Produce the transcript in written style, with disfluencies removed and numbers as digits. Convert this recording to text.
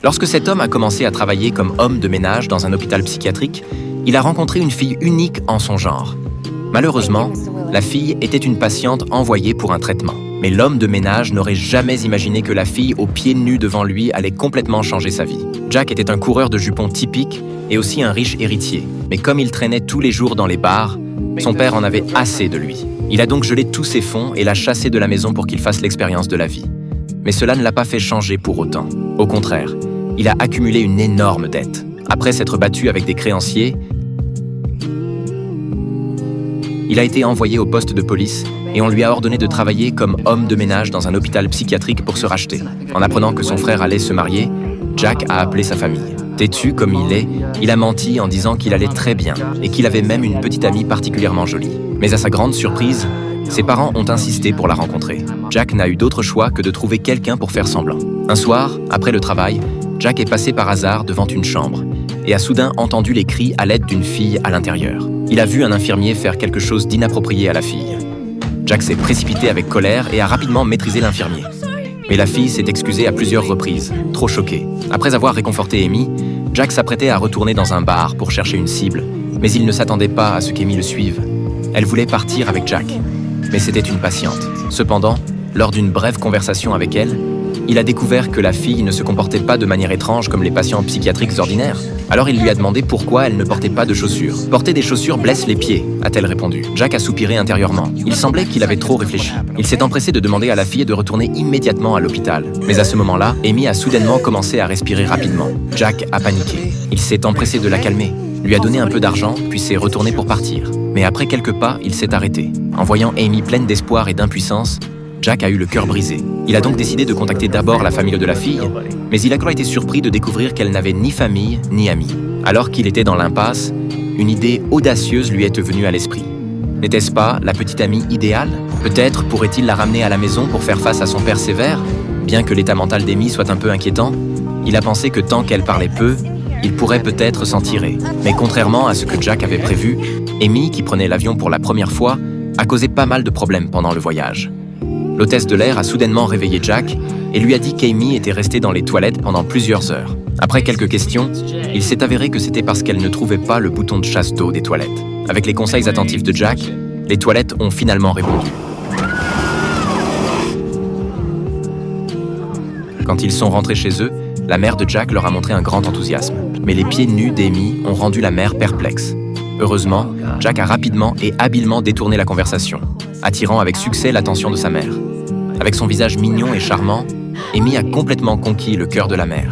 Lorsque cet homme a commencé à travailler comme homme de ménage dans un hôpital psychiatrique, il a rencontré une fille unique en son genre. Malheureusement, la fille était une patiente envoyée pour un traitement. Mais l'homme de ménage n'aurait jamais imaginé que la fille aux pieds nus devant lui allait complètement changer sa vie. Jack était un coureur de jupons typique et aussi un riche héritier. Mais comme il traînait tous les jours dans les bars, son père en avait assez de lui. Il a donc gelé tous ses fonds et l'a chassé de la maison pour qu'il fasse l'expérience de la vie. Mais cela ne l'a pas fait changer pour autant. Au contraire, il a accumulé une énorme dette. Après s'être battu avec des créanciers, il a été envoyé au poste de police et on lui a ordonné de travailler comme homme de ménage dans un hôpital psychiatrique pour se racheter. En apprenant que son frère allait se marier, Jack a appelé sa famille. Têtu comme il est, il a menti en disant qu'il allait très bien et qu'il avait même une petite amie particulièrement jolie. Mais à sa grande surprise, ses parents ont insisté pour la rencontrer. Jack n'a eu d'autre choix que de trouver quelqu'un pour faire semblant. Un soir, après le travail, Jack est passé par hasard devant une chambre et a soudain entendu les cris à l'aide d'une fille à l'intérieur. Il a vu un infirmier faire quelque chose d'inapproprié à la fille. Jack s'est précipité avec colère et a rapidement maîtrisé l'infirmier. Mais la fille s'est excusée à plusieurs reprises, trop choquée. Après avoir réconforté Amy, Jack s'apprêtait à retourner dans un bar pour chercher une cible, mais il ne s'attendait pas à ce qu'Amy le suive. Elle voulait partir avec Jack, mais c'était une patiente. Cependant, lors d'une brève conversation avec elle, il a découvert que la fille ne se comportait pas de manière étrange comme les patients psychiatriques ordinaires. Alors il lui a demandé pourquoi elle ne portait pas de chaussures. « Porter des chaussures blesse les pieds », a-t-elle répondu. Jack a soupiré intérieurement. Il semblait qu'il avait trop réfléchi. Il s'est empressé de demander à la fille de retourner immédiatement à l'hôpital. Mais à ce moment-là, Amy a soudainement commencé à respirer rapidement. Jack a paniqué. Il s'est empressé de la calmer, lui a donné un peu d'argent, puis s'est retourné pour partir. Mais après quelques pas, il s'est arrêté. En voyant Amy pleine d'espoir et d'impuissance, Jack a eu le cœur brisé. Il a donc décidé de contacter d'abord la famille de la fille, mais il a encore été surpris de découvrir qu'elle n'avait ni famille ni amis. Alors qu'il était dans l'impasse, une idée audacieuse lui est venue à l'esprit. N'était-ce pas la petite amie idéale? Peut-être pourrait-il la ramener à la maison pour faire face à son père sévère? Bien que l'état mental d'Amy soit un peu inquiétant, il a pensé que tant qu'elle parlait peu, il pourrait peut-être s'en tirer. Mais contrairement à ce que Jack avait prévu, Amy, qui prenait l'avion pour la première fois, a causé pas mal de problèmes pendant le voyage. L'hôtesse de l'air a soudainement réveillé Jack et lui a dit qu'Amy était restée dans les toilettes pendant plusieurs heures. Après quelques questions, il s'est avéré que c'était parce qu'elle ne trouvait pas le bouton de chasse d'eau des toilettes. Avec les conseils attentifs de Jack, les toilettes ont finalement répondu. Quand ils sont rentrés chez eux, la mère de Jack leur a montré un grand enthousiasme. Mais les pieds nus d'Amy ont rendu la mère perplexe. Heureusement, Jack a rapidement et habilement détourné la conversation, attirant avec succès l'attention de sa mère. Avec son visage mignon et charmant, Amy a complètement conquis le cœur de la mère.